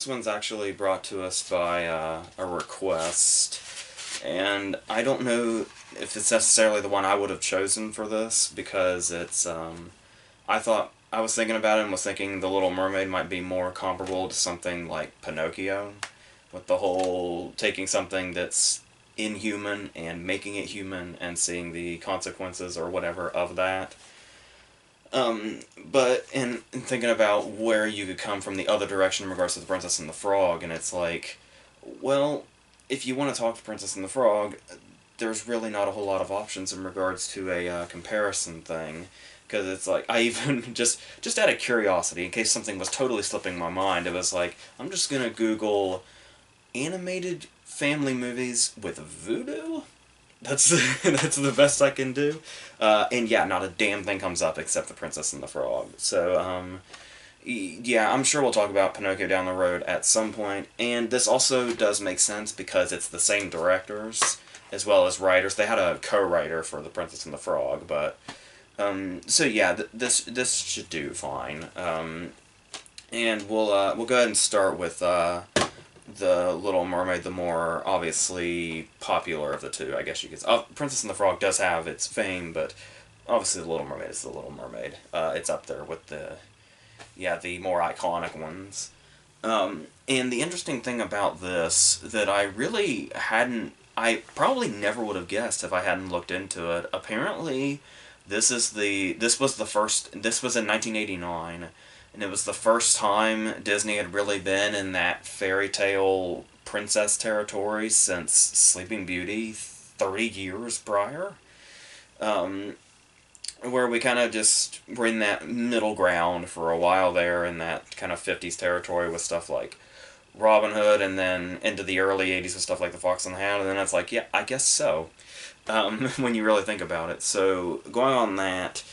This one's actually brought to us by a request, and I don't know if it's necessarily the one I would have chosen for this, because I thought, I was thinking about it and was thinking The Little Mermaid might be more comparable to something like Pinocchio, with the whole taking something that's inhuman and making it human and seeing the consequences or whatever of that. But in thinking about where you could come from the other direction in regards to the Princess and the Frog, and it's like, well, if you want to talk to Princess and the Frog, there's really not a whole lot of options in regards to a comparison thing, because it's like, I even just out of curiosity, in case something was totally slipping my mind, it was like, I'm just gonna Google animated family movies with voodoo. That's that's the best I can do. And yeah, not a damn thing comes up except The Princess and the Frog. So, yeah, I'm sure we'll talk about Pinocchio down the road at some point. And this also does make sense because it's the same directors as well as writers. They had a co-writer for The Princess and the Frog, but so yeah, this should do fine. And we'll go ahead and start with the Little Mermaid, the more obviously popular of the two, I guess you could say. Princess and the Frog does have its fame, but obviously the Little Mermaid is the Little Mermaid. It's up there with the more iconic ones. And the interesting thing about this that I really hadn't, I probably never would have guessed if I hadn't looked into it. Apparently, this was in 1989, and it was the first time Disney had really been in that fairy tale princess territory since Sleeping Beauty 30 years prior. Where we kind of just were in that middle ground for a while there, in that kind of 50s territory with stuff like Robin Hood, and then into the early 80s with stuff like The Fox and the Hound, and then it's like, yeah, I guess so. When you really think about it. So, going on that,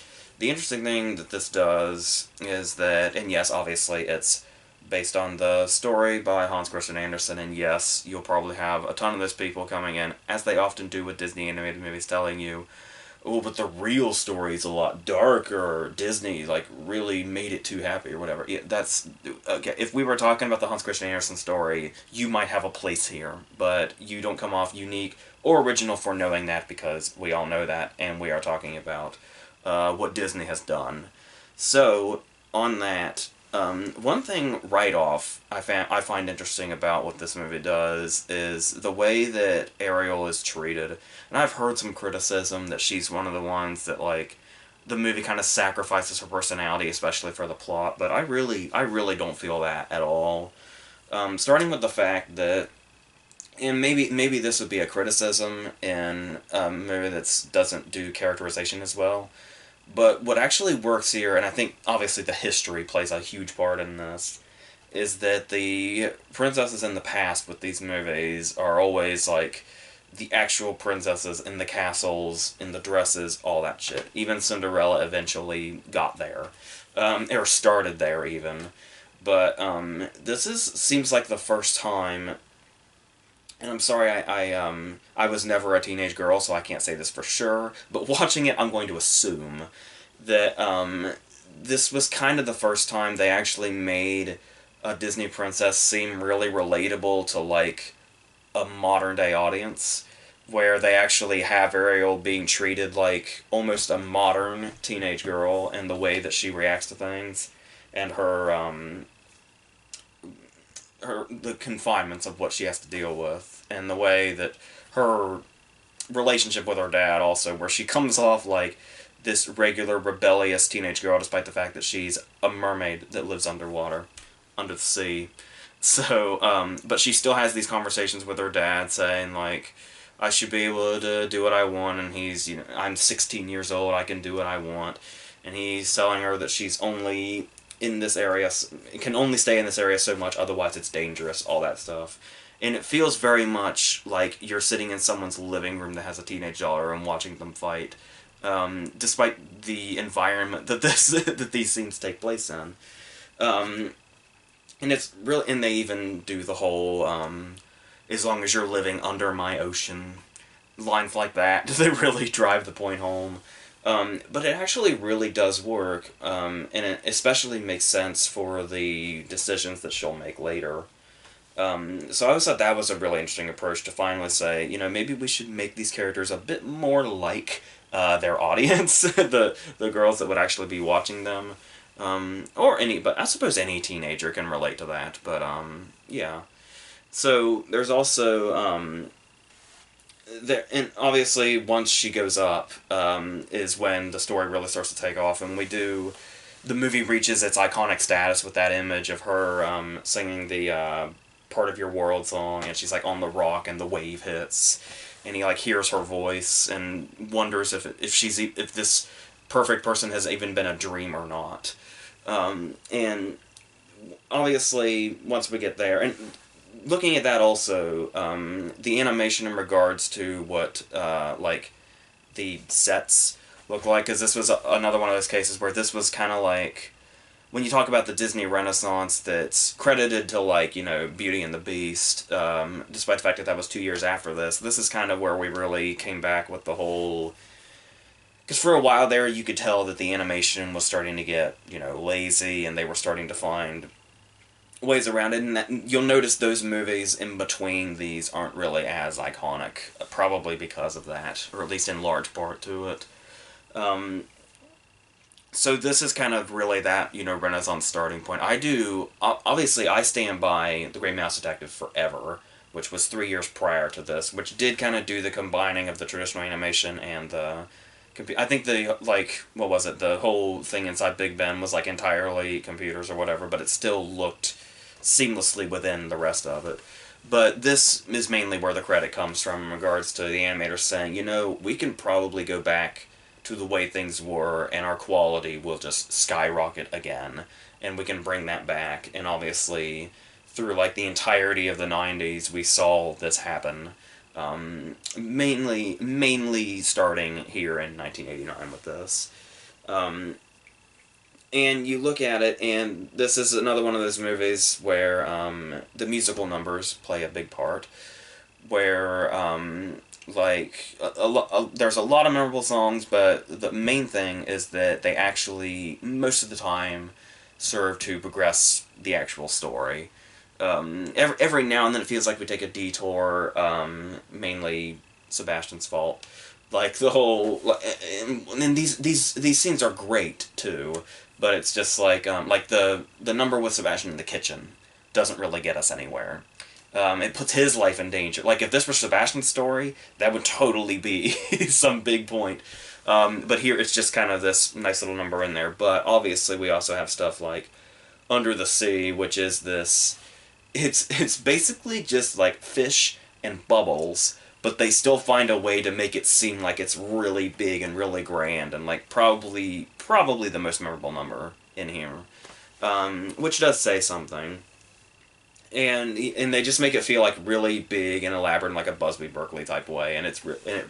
the interesting thing that this does is that, and yes, obviously it's based on the story by Hans Christian Andersen, and yes, you'll probably have a ton of those people coming in, as they often do with Disney animated movies, telling you, oh, but the real story's a lot darker. Disney, like, really made it too happy or whatever. Yeah, that's... Okay, if we were talking about the Hans Christian Andersen story, you might have a place here, but you don't come off unique or original for knowing that, because we all know that, and we are talking about what Disney has done. So, on that, one thing right off I find interesting about what this movie does is the way that Ariel is treated. And I've heard some criticism that she's one of the ones that, like, the movie kind of sacrifices her personality, especially for the plot, but I really don't feel that at all. Starting with the fact that, and maybe this would be a criticism in a movie that doesn't do characterization as well, but what actually works here, and I think obviously the history plays a huge part in this, is that the princesses in the past with these movies are always like the actual princesses in the castles, in the dresses, all that shit. Even Cinderella eventually got there, or started there even. But seems like the first time. And I'm sorry, I was never a teenage girl, so I can't say this for sure, but watching it, I'm going to assume that, this was kind of the first time they actually made a Disney princess seem really relatable to, like, a modern-day audience, where they actually have Ariel being treated like almost a modern teenage girl in the way that she reacts to things, and the confinements of what she has to deal with, and the way that her relationship with her dad also, where she comes off like this regular rebellious teenage girl despite the fact that she's a mermaid that lives underwater, under the sea. So, but she still has these conversations with her dad saying, like, I should be able to do what I want, and I'm 16 years old, I can do what I want. And he's telling her that she's only in this area, can only stay in this area so much, otherwise it's dangerous, all that stuff. And it feels very much like you're sitting in someone's living room that has a teenage daughter and watching them fight, despite the environment that that these scenes take place in. And it's really, and they even do the whole, as long as you're living under my ocean, lines like that. They really drive the point home. But it actually really does work, and it especially makes sense for the decisions that she'll make later. So I always thought that was a really interesting approach to finally say, maybe we should make these characters a bit more like their audience, the girls that would actually be watching them, but I suppose any teenager can relate to that. But yeah. So there's also there, and obviously once she goes up, is when the story really starts to take off, and the movie reaches its iconic status with that image of her singing the "Part of Your World" song, and she's like on the rock, and the wave hits, and he like hears her voice and wonders if this perfect person has even been a dream or not. And obviously, once we get there, and looking at that also, the animation in regards to what like the sets look like, because this was another one of those cases where this was kind of like when you talk about the Disney Renaissance that's credited to, like, Beauty and the Beast, despite the fact that that was 2 years after this is kind of where we really came back with the whole. Because for a while there, you could tell that the animation was starting to get, lazy, and they were starting to find ways around it, and you'll notice those movies in between these aren't really as iconic, probably because of that, or at least in large part to it. Um, so this is kind of really that, Renaissance starting point. Obviously, I stand by The Great Mouse Detective forever, which was 3 years prior to this, which did kind of do the combining of the traditional animation and the. I think what was it? The whole thing inside Big Ben was like entirely computers or whatever, but it still looked seamlessly within the rest of it. But this is mainly where the credit comes from in regards to the animators saying, we can probably go back to the way things were and our quality will just skyrocket again. And we can bring that back. And obviously, through like the entirety of the 90s, we saw this happen. Mainly starting here in 1989 with this. And you look at it, and this is another one of those movies where the musical numbers play a big part. Where, there's a lot of memorable songs, but the main thing is that they actually, most of the time, serve to progress the actual story. Every now and then it feels like we take a detour, mainly Sebastian's fault. Like the whole, and these scenes are great too, but it's just like the number with Sebastian in the kitchen doesn't really get us anywhere. It puts his life in danger. Like if this were Sebastian's story, that would totally be some big point. But here it's just kind of this nice little number in there. But obviously we also have stuff like Under the Sea, which is this. It's basically just like fish and bubbles, but they still find a way to make it seem like it's really big and really grand, and like probably the most memorable number in here, which does say something. And they just make it feel like really big and elaborate in like a Busby Berkeley type way, and it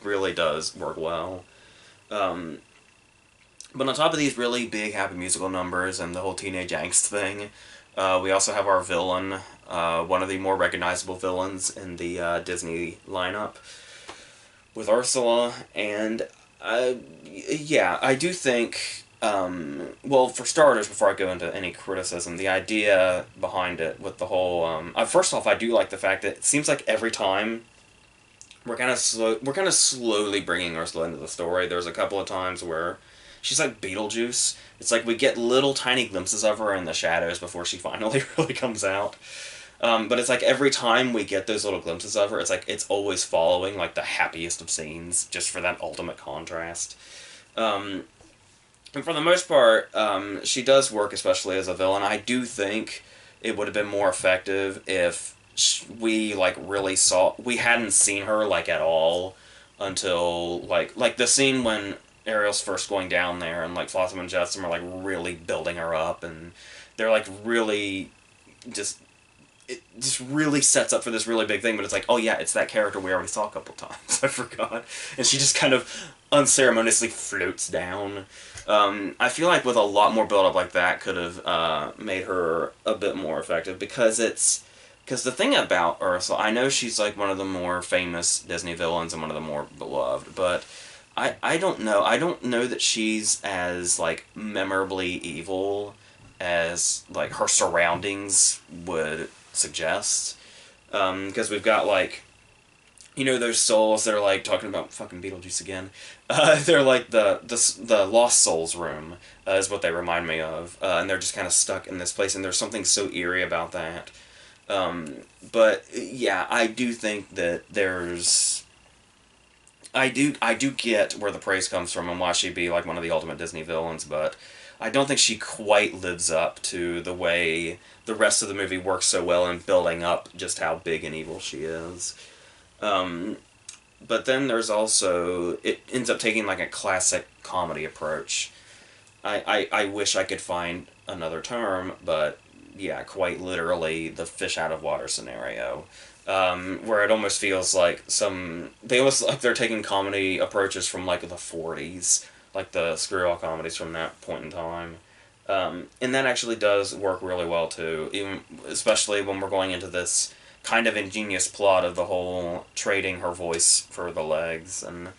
really does work well. Um, but on top of these really big happy musical numbers and the whole teenage angst thing, we also have our villain, one of the more recognizable villains in the Disney lineup, with Ursula. And yeah, I do think. Well, for starters, before I go into any criticism, the idea behind it with the whole. First off, I do like the fact that it seems like every time we're kind of slowly bringing Ursula into the story. There's a couple of times where she's like Beetlejuice. It's like we get little tiny glimpses of her in the shadows before she finally really comes out. But it's like every time we get those little glimpses of her, it's like it's always following like the happiest of scenes, just for that ultimate contrast. Um, and for the most part, she does work, especially as a villain. I do think it would have been more effective if we like we hadn't seen her like at all until like the scene when Ariel's first going down there, and like Flossom and Jetsam are like really building her up, and they're like really just it just really sets up for this really big thing. But it's like, oh yeah, it's that character we already saw a couple times. I forgot, and she just kind of unceremoniously floats down. I feel like with a lot more build up like that could have made her a bit more effective, because the thing about Ursula, I know she's like one of the more famous Disney villains and one of the more beloved, but I don't know. I don't know that she's as like memorably evil as like her surroundings would suggest. Because we've got, like, you know, those souls that are, like, talking about fucking Beetlejuice again. They're like the Lost Souls room, is what they remind me of. And they're just kind of stuck in this place, and there's something so eerie about that. But yeah, I do think that I do get where the praise comes from and why she'd be like one of the ultimate Disney villains, but I don't think she quite lives up to the way the rest of the movie works so well in building up just how big and evil she is. Um, but then there's also, it ends up taking like a classic comedy approach. I wish I could find another term, but yeah, quite literally the fish out of water scenario. Where it almost feels like they almost like they're taking comedy approaches from like the 40s, like the screwball comedies from that point in time. And that actually does work really well too, even especially when we're going into this kind of ingenious plot of the whole trading her voice for the legs and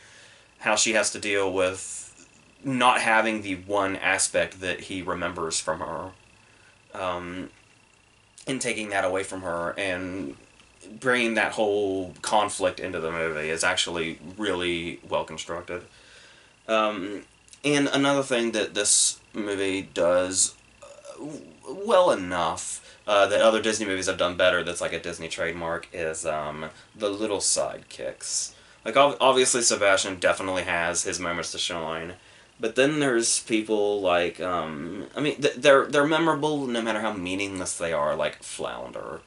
how she has to deal with not having the one aspect that he remembers from her, um, and taking that away from her and bringing that whole conflict into the movie is actually really well constructed. Um, and another thing that this movie does well enough, that other Disney movies have done better, that's like a Disney trademark, is the little sidekicks. Like, obviously, Sebastian definitely has his moments to shine. But then there's people like, I mean, they're memorable no matter how meaningless they are, like Flounder.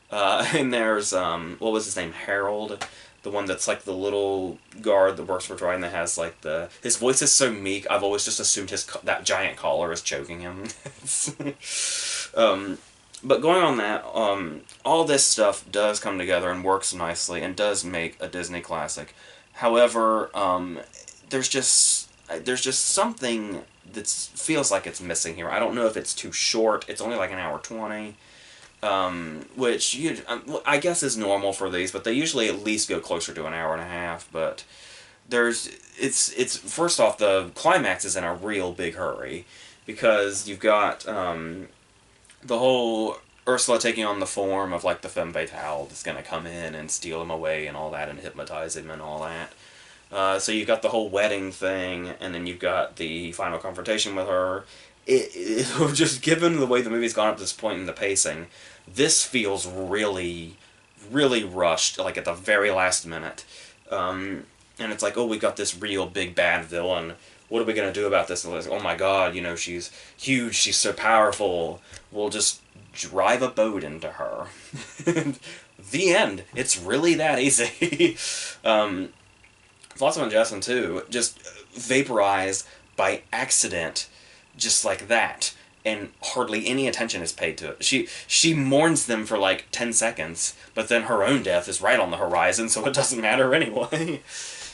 And there's, what was his name? Harold. The one that's like the little guard that works for Troy and that has like his voice is so meek, I've always just assumed that giant collar is choking him. um, but going on that, all this stuff does come together and works nicely and does make a Disney classic. However, there's just something that feels like it's missing here. I don't know if it's too short. It's only like an hour 20. Which I guess is normal for these, but they usually at least go closer to an hour and a half. But it's first off, the climax is in a real big hurry because you've got the whole Ursula taking on the form of like the femme fatale that's gonna come in and steal him away and all that and hypnotize him and all that. So you've got the whole wedding thing, and then you've got the final confrontation with her. Just given the way the movie's gone up to this point in the pacing, this feels really, really rushed, like at the very last minute. And it's like, oh, we got this real big bad villain. What are we going to do about this? And it's like, oh my god, she's huge, she's so powerful. We'll just drive a boat into her. The end. It's really that easy. Flotsam and Jetsam, too, just vaporized by accident, just like that, and hardly any attention is paid to it. She mourns them for like 10 seconds, but then her own death is right on the horizon, so it doesn't matter anyway.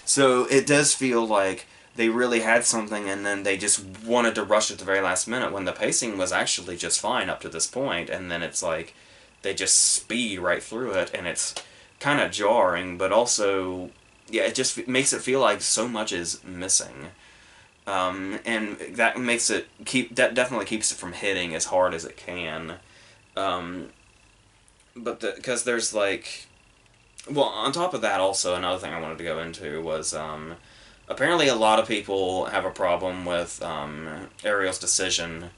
So it does feel like they really had something, and then they just wanted to rush at the very last minute when the pacing was actually just fine up to this point, and then it's like they just speed right through it, and it's kind of jarring, but also, yeah, it just makes it feel like so much is missing. And that that definitely keeps it from hitting as hard as it can. But because there's like, well, on top of that, also another thing I wanted to go into was apparently a lot of people have a problem with Ariel's decision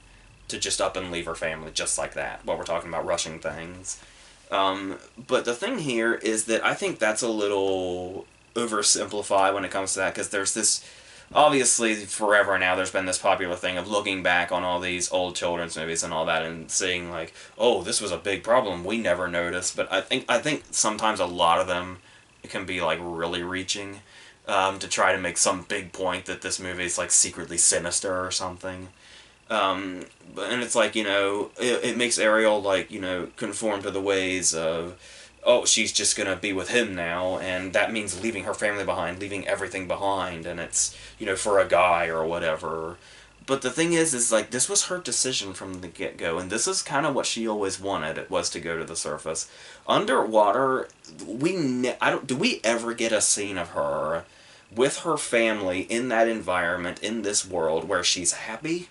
to just up and leave her family just like that. While we're talking about rushing things, but the thing here is that I think that's a little oversimplified when it comes to that, because there's this. Obviously, forever now, there's been this popular thing of looking back on all these old children's movies and all that and seeing like, oh, this was a big problem we never noticed. But I think sometimes a lot of them can be like really reaching, to try to make some big point that this movie is like secretly sinister or something. And it's like, it makes Ariel like, conform to the ways of, oh, she's just gonna be with him now, and that means leaving her family behind, leaving everything behind, and it's, for a guy or whatever. But the thing is like, this was her decision from the get-go, and this is kind of what she always wanted, it was to go to the surface. Underwater, do we ever get a scene of her with her family in that environment, in this world, where she's happy?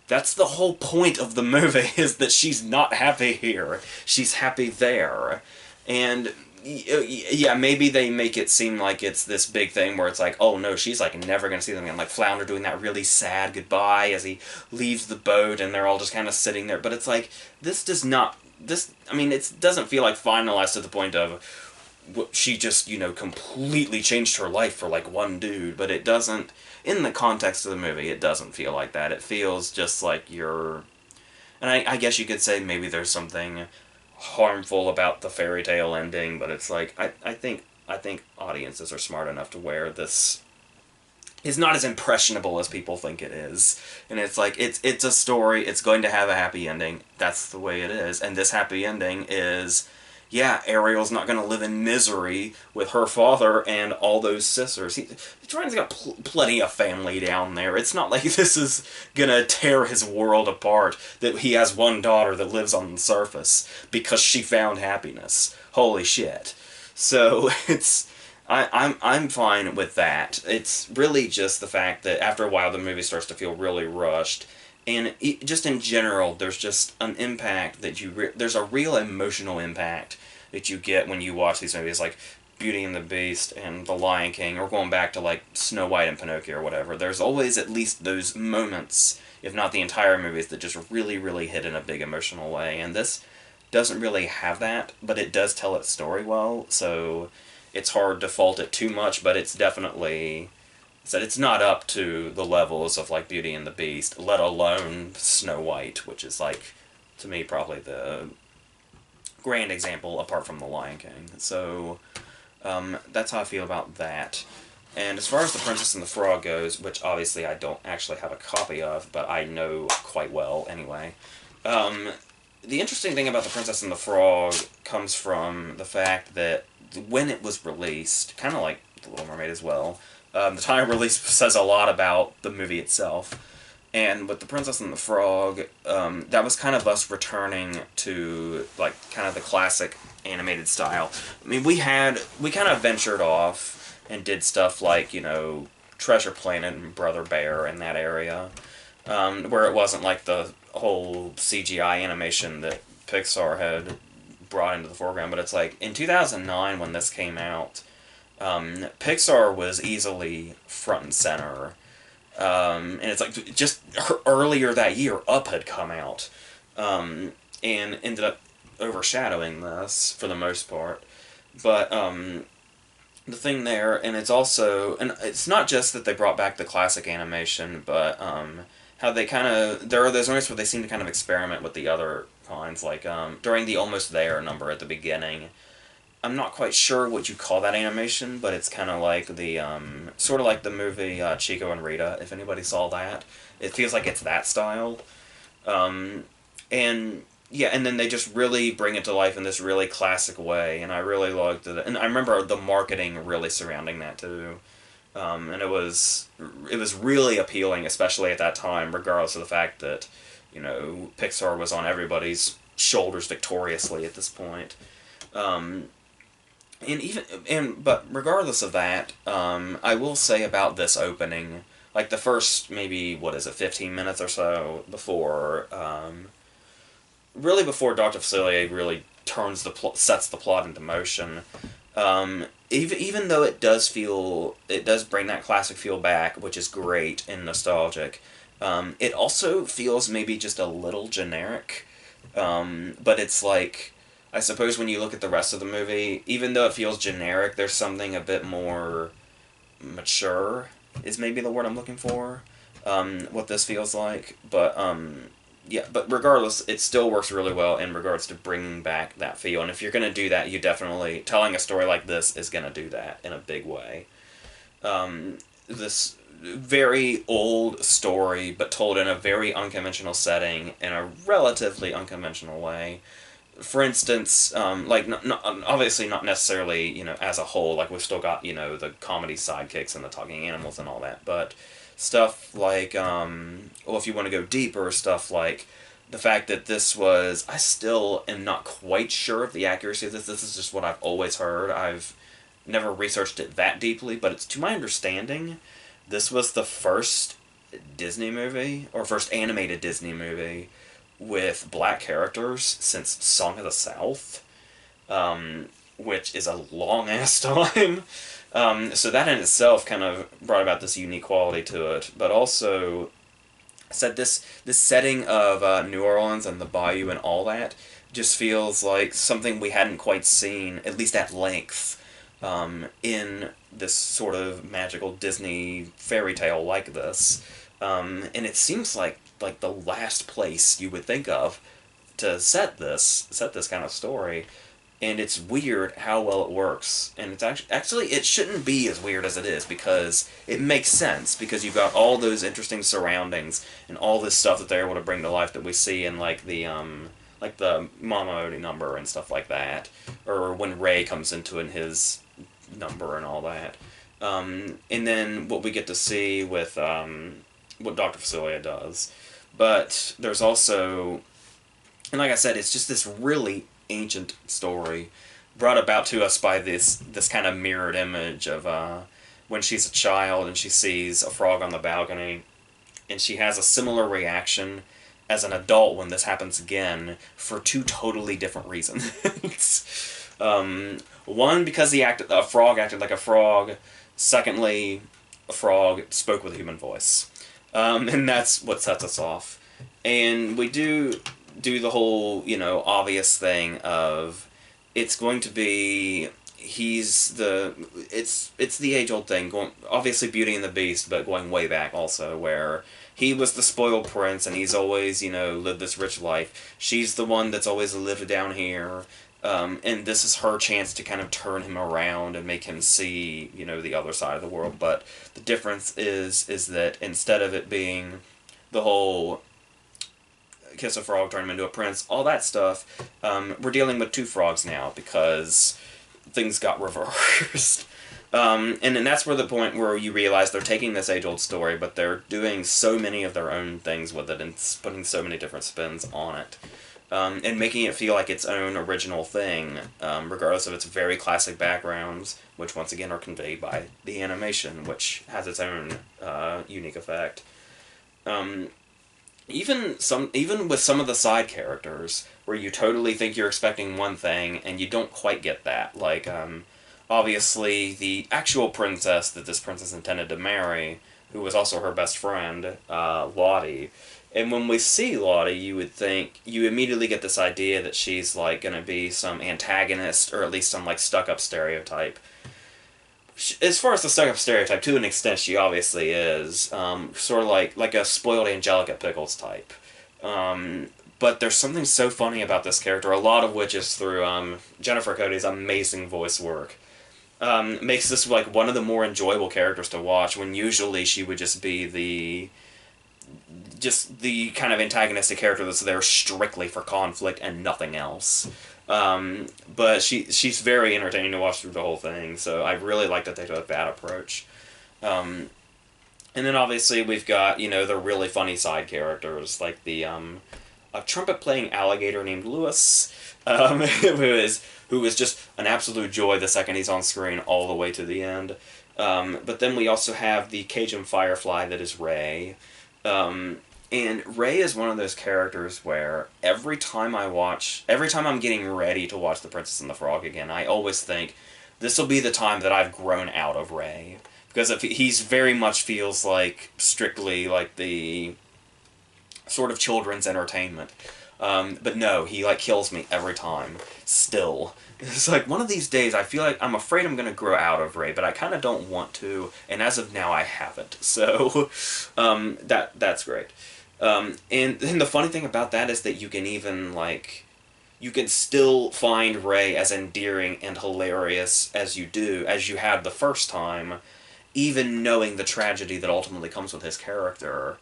That's the whole point of the movie, is that she's not happy here. She's happy there. And yeah, maybe they make it seem like it's this big thing where it's like, oh no, she's like never gonna see them again. Like Flounder doing that really sad goodbye as he leaves the boat, and they're all just kind of sitting there. But it's like this does not. This, I mean, it doesn't feel like finalized to the point of she just, completely changed her life for like one dude. But it doesn't. In the context of the movie, it doesn't feel like that. It feels just like you're. And I guess you could say maybe there's something harmful about the fairy tale ending, but it's like I think audiences are smart enough to where this is not as impressionable as people think it is. And it's like it's a story, it's going to have a happy ending. That's the way it is. And this happy ending is, yeah, Ariel's not going to live in misery with her father and all those sisters. Jordan's got plenty of family down there. It's not like this is going to tear his world apart that he has one daughter that lives on the surface because she found happiness. Holy shit. So I'm fine with that. It's really just the fact that after a while the movie starts to feel really rushed, and just in general, there's just an impact that there's a real emotional impact that you get when you watch these movies, like Beauty and the Beast and The Lion King, or going back to like Snow White and Pinocchio or whatever. There's always at least those moments, if not the entire movies, that just really, really hit in a big emotional way. And this doesn't really have that, but it does tell its story well, so it's hard to fault it too much, but it's definitely said it's not up to the levels of like Beauty and the Beast, let alone Snow White, which is like, to me, probably the grand example apart from The Lion King. So that's how I feel about that. And as far as The Princess and the Frog goes, which obviously I don't actually have a copy of, but I know quite well anyway, the interesting thing about The Princess and the Frog comes from the fact that when it was released, kind of like The Little Mermaid as well, the time of release says a lot about the movie itself. And with The Princess and the Frog, that was kind of us returning to like kind of the classic animated style. I mean, we kind of ventured off and did stuff like, Treasure Planet and Brother Bear in that area, where it wasn't like the whole CGI animation that Pixar had brought into the foreground. But it's like in 2009 when this came out, Pixar was easily front and center. And it's like just earlier that year, Up had come out, and ended up overshadowing this for the most part. But the thing there, and it's not just that they brought back the classic animation, but how they kind of, there are those moments where they seem to kind of experiment with the other kinds, like during the Almost There number at the beginning. I'm not quite sure what you call that animation, but it's kind of like the, sort of like the movie Chico and Rita, if anybody saw that. It feels like it's that style. And, yeah, and then they just really bring it to life in this really classic way, and I really loved it. And I remember the marketing really surrounding that, too. And it was really appealing, especially at that time, regardless of the fact that, Pixar was on everybody's shoulders victoriously at this point. But regardless of that, I will say about this opening, like the first maybe 15 minutes or so before, really before Dr. Facilier really sets the plot into motion. Even though it does bring that classic feel back, which is great and nostalgic. It also feels maybe just a little generic, but it's like, I suppose when you look at the rest of the movie, even though it feels generic, there's something a bit more mature, is maybe the word I'm looking for, what this feels like. But, yeah, but regardless, it still works really well in regards to bringing back that feel. And if you're going to do that, telling a story like this is going to do that in a big way. This very old story, but told in a very unconventional setting, in a relatively unconventional way. For instance, obviously not necessarily, as a whole, like we've still got, the comedy sidekicks and the talking animals and all that, but stuff like, if you want to go deeper, stuff like the fact that I still am not quite sure of the accuracy of this. This is just what I've always heard. I've never researched it that deeply, but it's to my understanding, this was the first Disney movie, or first animated Disney movie, with black characters since Song of the South. which is a long ass time. So that in itself kind of brought about this unique quality to it, but also said this setting of New Orleans and the bayou and all that just feels like something we hadn't quite seen, at least at length, in this sort of magical Disney fairy tale like this. And it seems like the last place you would think of to set this kind of story. And it's weird how well it works. And it's actually it shouldn't be as weird as it is, because it makes sense, because you've got all those interesting surroundings and all this stuff that they're able to bring to life that we see in like the Mama Odie number and stuff like that, or when Ray comes into in his number and all that. And then what we get to see with what Dr. Facilier does. But there's also, and like I said, it's just this really ancient story brought about to us by this kind of mirrored image of when she's a child and she sees a frog on the balcony, and she has a similar reaction as an adult when this happens again, for two totally different reasons. One, because a frog acted like a frog. Secondly, a frog spoke with a human voice. And that's what sets us off. And we do the whole, obvious thing of it's going to be it's the age-old thing, going, obviously Beauty and the Beast, but going way back also, where he was the spoiled prince and he's always, lived this rich life. She's the one that's always lived down here. And this is her chance to kind of turn him around and make him see, the other side of the world. But the difference is that instead of it being the whole kiss a frog, turn him into a prince, all that stuff, we're dealing with two frogs now because things got reversed. And then that's where the point where you realize they're taking this age-old story, but they're doing so many of their own things with it and putting so many different spins on it. And making it feel like its own original thing, regardless of its very classic backgrounds, which once again are conveyed by the animation, which has its own unique effect. Even with some of the side characters, where you totally think you're expecting one thing and you don't quite get that. Like, obviously, the actual princess that this princess intended to marry, who was also her best friend, Lottie. And when we see Lottie, you immediately get this idea that she's, like, gonna be some antagonist, or at least some, like, stuck-up stereotype. As far as the stuck-up stereotype, to an extent, she obviously is. Sort of like a spoiled Angelica Pickles type. But there's something so funny about this character, a lot of which is through Jennifer Cody's amazing voice work. Makes this, like, one of the more enjoyable characters to watch, when usually she would just be the kind of antagonistic character that's there strictly for conflict and nothing else. But she's very entertaining to watch through the whole thing, so I really like that they took that approach. And then obviously we've got, the really funny side characters, like the a trumpet-playing alligator named Lewis, who is just an absolute joy the second he's on screen all the way to the end. But then we also have the Cajun Firefly that is Ray. And Ray is one of those characters where every time I'm getting ready to watch The Princess and the Frog again, I always think, this will be the time that I've grown out of Ray. Because he's very much feels like strictly like the sort of children's entertainment. But no, he like kills me every time, still. It's like, one of these days I feel like I'm afraid I'm going to grow out of Ray, but I kind of don't want to, and as of now I haven't. So, that's great. And the funny thing about that is that you can even, like, you can still find Ray as endearing and hilarious as you had the first time, even knowing the tragedy that ultimately comes with his character.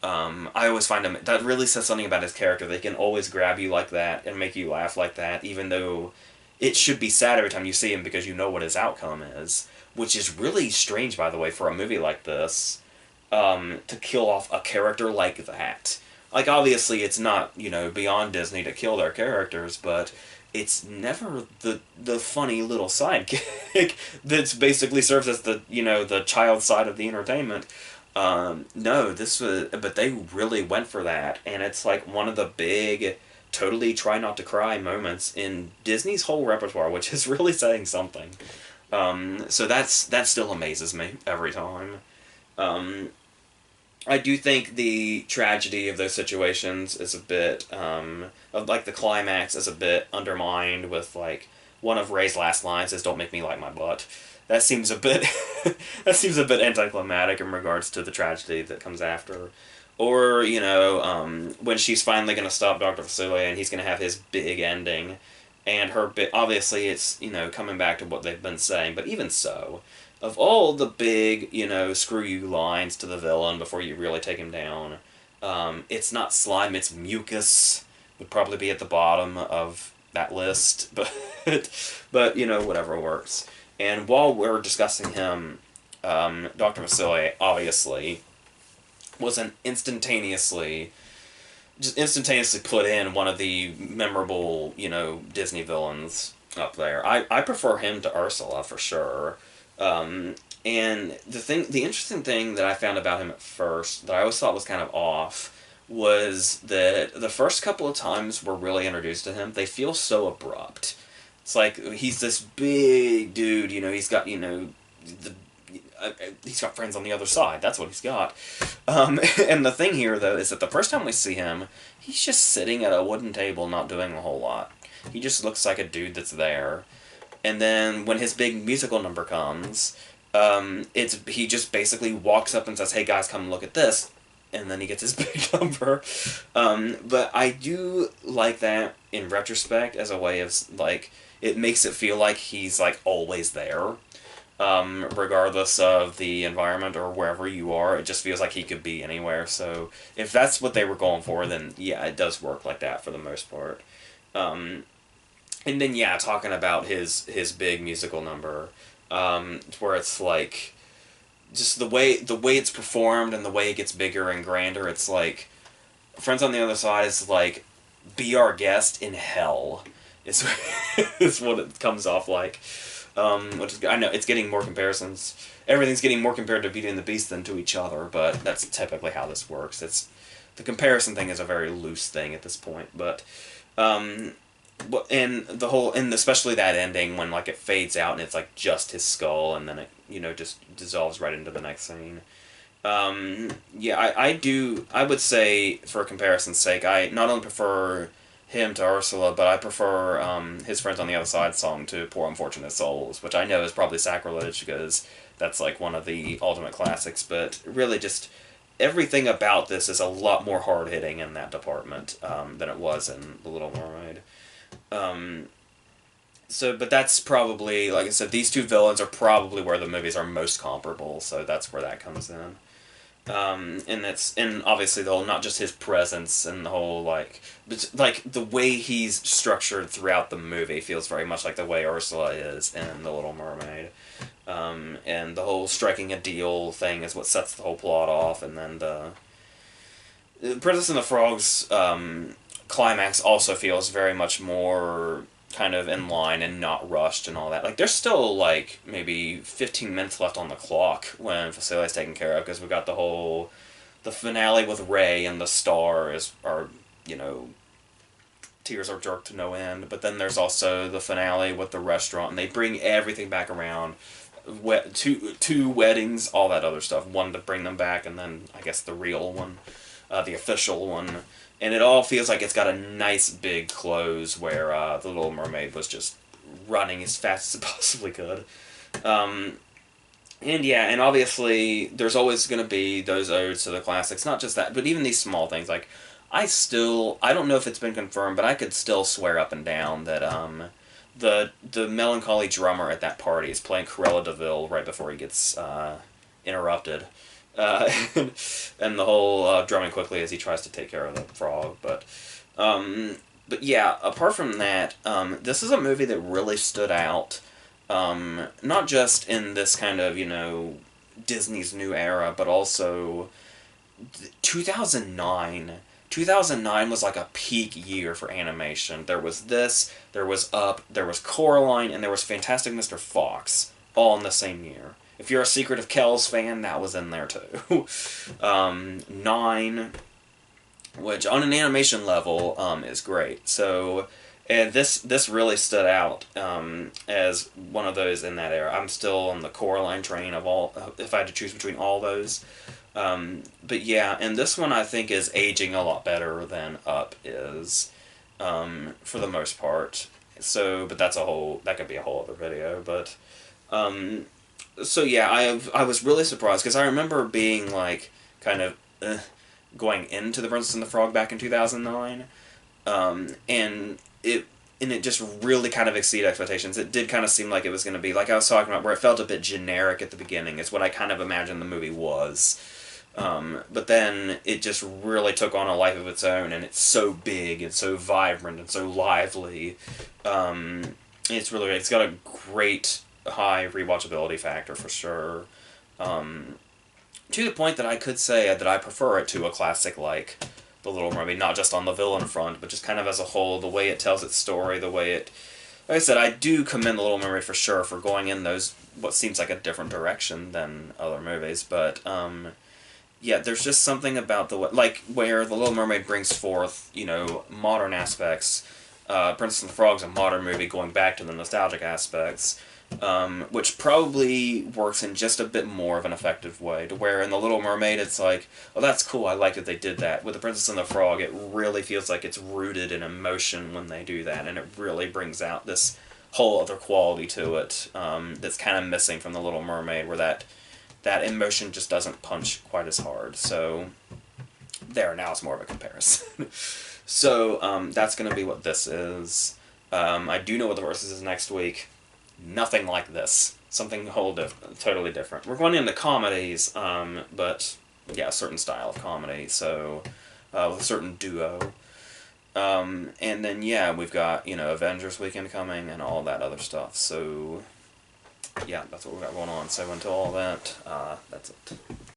I always find him, that really says something about his character. They can always grab you like that and make you laugh like that, even though it should be sad every time you see him because you know what his outcome is. Which is really strange, by the way, for a movie like this, to kill off a character like that. Like, obviously, it's not, beyond Disney to kill their characters, but it's never the funny little sidekick that basically serves as the child side of the entertainment. No, but they really went for that, and it's like one of the big totally try not to cry moments in Disney's whole repertoire, which is really saying something. So that still amazes me every time. Um, I do think the tragedy of those situations is a bit, of like the climax is a bit undermined with like one of Ray's last lines is "Don't make me like my butt." That seems a bit that seems a bit anticlimactic in regards to the tragedy that comes after. Or, when she's finally going to stop Dr. Facilier and he's going to have his big ending. And her bit, obviously, it's, coming back to what they've been saying, but even so, of all the big, screw you lines to the villain before you really take him down, it's not slime, it's mucus, would probably be at the bottom of that list, but whatever works. And while we're discussing him, Dr. Facilier, obviously, was an instantaneously put in one of the memorable, Disney villains up there. I prefer him to Ursula for sure. And the interesting thing that I found about him at first that I always thought was kind of off was that the first couple of times we're really introduced to him, they feel so abrupt. It's like he's this big dude, he's got, the he's got friends on the other side. That's what he's got. And the thing here, though, is that the first time we see him, he's just sitting at a wooden table, not doing a whole lot. He just looks like a dude that's there. And then when his big musical number comes, he just basically walks up and says, "Hey guys, come look at this," and then he gets his big number. But I do like that in retrospect as a way of like it makes it feel like he's like always there. Regardless of the environment or wherever you are, it just feels like he could be anywhere. So if that's what they were going for, then yeah, it does work like that for the most part. And then yeah, talking about his big musical number, where it's like just the way it's performed and the way it gets bigger and grander. It's like Friends on the Other Side is like be our guest in hell. Is is what it comes off like. Which is, I know it's getting more comparisons. Everything's getting more compared to Beauty and the Beast than to each other, but that's typically how this works. The comparison thing is a very loose thing at this point, but and especially that ending when like it fades out and it's like just his skull and then it just dissolves right into the next scene. Yeah, I would say for comparison's sake, I not only prefer him to Ursula, but I prefer his Friends on the Other Side song to Poor Unfortunate Souls, which I know is probably sacrilege because that's like one of the ultimate classics, but really just everything about this is a lot more hard-hitting in that department than it was in The Little Mermaid. But that's probably, like I said, these two villains are probably where the movies are most comparable, so that's where that comes in. And obviously the whole not just his presence and the whole but like the way he's structured throughout the movie feels very much like the way Ursula is in The Little Mermaid. And the whole striking a deal thing is what sets the whole plot off, and then the Princess and the Frog's climax also feels very much more kind of in line and not rushed and all that. Like, there's still, like, maybe 15 minutes left on the clock when Facilier's taken care of, because we got the finale with Ray and the star tears are jerked to no end, but then there's also the finale with the restaurant, and they bring everything back around. Two weddings, all that other stuff. One to bring them back, and then, I guess, the real one, the official one. And it all feels like it's got a nice big close where The Little Mermaid was just running as fast as it possibly could. And yeah, and obviously there's always going to be those odes to the classics. Not just that, but even these small things. Like, I don't know if it's been confirmed, but I could still swear up and down that the melancholy drummer at that party is playing Cruella de Vil right before he gets interrupted. And the whole drumming quickly as he tries to take care of the frog. But yeah, apart from that, this is a movie that really stood out, not just in this kind of, Disney's new era, but also 2009. 2009 was like a peak year for animation. There was this, there was Up, there was Coraline, and there was Fantastic Mr. Fox, all in the same year. If you're a Secret of Kells fan, that was in there too. Nine, which on an animation level is great. So, and this really stood out as one of those in that era. I'm still on the Coraline train of all. If I had to choose between all those, but yeah, and this one I think is aging a lot better than Up is, for the most part. So, but that could be a whole other video. But so yeah, I was really surprised because I remember being like kind of going into the Princess and the Frog back in 2009, and it just really kind of exceeded expectations. It did kind of seem like it was going to be like I was talking about, where it felt a bit generic at the beginning. It's what I kind of imagined the movie was. But then it just really took on a life of its own, and it's so big and so vibrant and so lively. It's really great. It's got a great high rewatchability factor for sure. To the point that I could say that I prefer it to a classic like The Little Mermaid, not just on the villain front, but just kind of as a whole, the way it tells its story, the way it... Like I said, I do commend The Little Mermaid for sure for going in those, what seems like a different direction than other movies, but, yeah, there's just something about the way, like, where The Little Mermaid brings forth, modern aspects. Princess and the Frog's a modern movie going back to the nostalgic aspects, which probably works in just a bit more of an effective way, to where in The Little Mermaid it's like, oh, that's cool, I like that they did that. With The Princess and the Frog, it really feels like it's rooted in emotion when they do that, and it really brings out this whole other quality to it, that's kind of missing from The Little Mermaid, where that emotion just doesn't punch quite as hard. So, now it's more of a comparison. So, that's going to be what this is. I do know what the versus is next week. Nothing like this. Something totally different. We're going into comedies, but yeah, a certain style of comedy. So, with a certain duo. And then yeah, we've got Avengers weekend coming and all that other stuff. So yeah, that's what we got going on. So until all that, that's it.